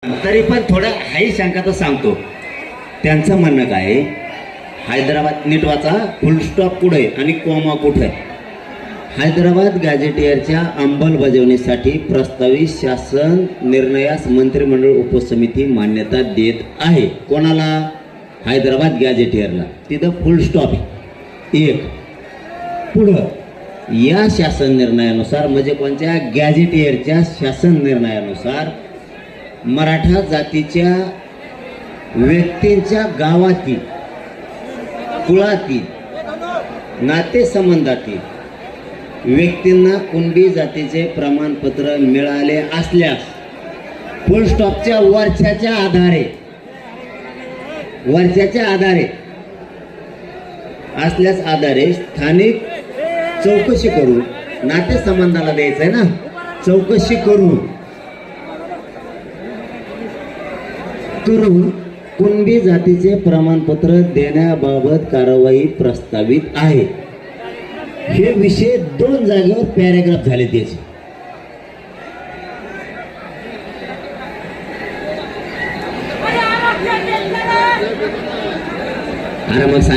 तरी पण थोडं हाही शंका तर सांगतो. त्यांचं म्हणणं काय आहे, हैदराबाद नीट वाचा, फुल स्टॉप पुढे आणि कॉमा कुठे. हैदराबाद गॅझेटियरच्या अंमलबजावणीसाठी प्रस्तावित शासन निर्णयास मंत्रिमंडळ उपसमिती मान्यता देत आहे. कोणाला? हैदराबाद गॅझेटियरला. तिथं फुल स्टॉप एक. पुढं या शासन निर्णयानुसार, म्हणजे कोणत्या? गॅझेटियरच्या शासन निर्णयानुसार मराठा जातीच्या व्यक्तींच्या गावातील, कुळातील, नातेसंबंधातील व्यक्तींना कुणबी जातीचे प्रमाणपत्र मिळाले असल्यास फुल स्टॉपच्या वर्षाच्या आधारे असल्यास स्थानिक चौकशी करून, नातेसंबंधाला द्यायचं आहे ना, चौकशी करून कुणबी जातीचे प्रमाणपत्र देण्याबाबत कारवाई प्रस्तावित आहे. हे विषय 2 जागेवर पॅराग्राफ झाले त्याचे. अरे मग सांग.